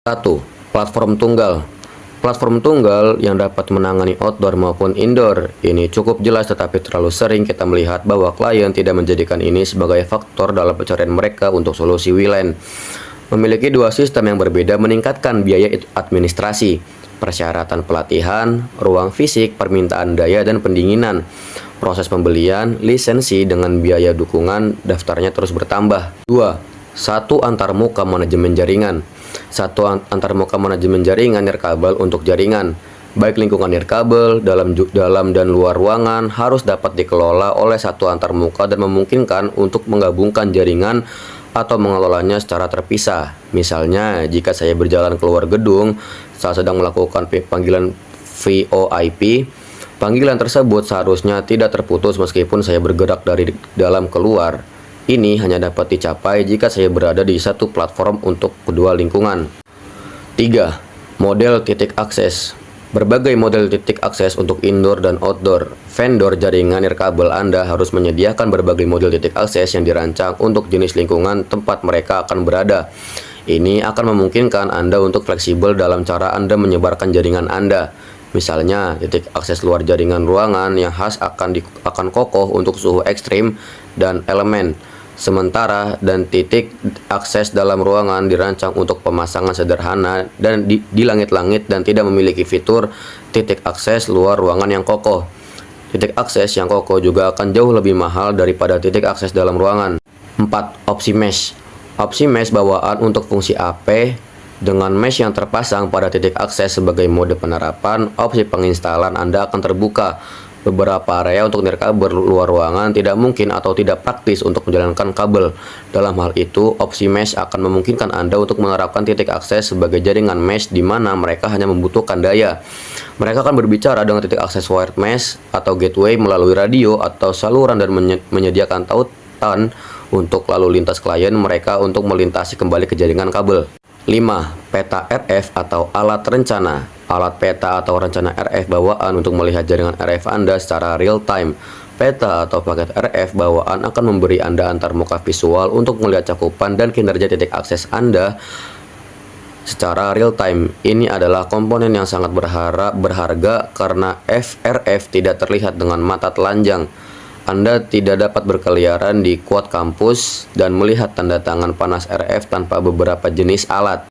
1. Platform tunggal. Platform tunggal yang dapat menangani outdoor maupun indoor. Ini cukup jelas, tetapi terlalu sering kita melihat bahwa klien tidak menjadikan ini sebagai faktor dalam pencarian mereka untuk solusi WLAN. Memiliki dua sistem yang berbeda meningkatkan biaya administrasi, persyaratan pelatihan, ruang fisik, permintaan daya dan pendinginan. Proses pembelian, lisensi dengan biaya dukungan, daftarnya terus bertambah. 2. Satu antarmuka manajemen jaringan. Satu antarmuka manajemen jaringan nirkabel untuk jaringan. Baik lingkungan nirkabel, dalam dan luar ruangan harus dapat dikelola oleh satu antarmuka dan memungkinkan untuk menggabungkan jaringan atau mengelolanya secara terpisah. Misalnya, jika saya berjalan keluar gedung saat sedang melakukan panggilan VoIP, panggilan tersebut seharusnya tidak terputus meskipun saya bergerak dari dalam keluar. Ini hanya dapat dicapai jika saya berada di satu platform untuk kedua lingkungan. 3. Model titik akses. Berbagai model titik akses untuk indoor dan outdoor. Vendor jaringan nirkabel Anda harus menyediakan berbagai model titik akses yang dirancang untuk jenis lingkungan tempat mereka akan berada. Ini akan memungkinkan Anda untuk fleksibel dalam cara Anda menyebarkan jaringan Anda. Misalnya, titik akses luar jaringan ruangan yang khas akan kokoh untuk suhu ekstrim dan elemen. Sementara dan titik akses dalam ruangan dirancang untuk pemasangan sederhana dan di langit-langit dan tidak memiliki fitur titik akses luar ruangan yang kokoh. Titik akses yang kokoh juga akan jauh lebih mahal daripada titik akses dalam ruangan. 4. Opsi mesh. Opsi mesh bawaan untuk fungsi AP dengan mesh yang terpasang pada titik akses sebagai mode penerapan. Opsi penginstalan Anda akan terbuka. Beberapa area untuk nirkabel luar ruangan tidak mungkin atau tidak praktis untuk menjalankan kabel. Dalam hal itu, opsi mesh akan memungkinkan Anda untuk menerapkan titik akses sebagai jaringan mesh di mana mereka hanya membutuhkan daya. Mereka akan berbicara dengan titik akses wired mesh atau gateway melalui radio atau saluran dan menyediakan tautan untuk lalu lintas klien mereka untuk melintasi kembali ke jaringan kabel. 5. Peta RF atau alat rencana. Alat peta atau rencana RF bawaan untuk melihat jaringan RF Anda secara real time. Peta atau paket RF bawaan akan memberi Anda antarmuka visual untuk melihat cakupan dan kinerja titik akses Anda secara real time. Ini adalah komponen yang sangat berharga karena RF tidak terlihat dengan mata telanjang. Anda tidak dapat berkeliaran di quad kampus dan melihat tanda tangan panas RF tanpa beberapa jenis alat.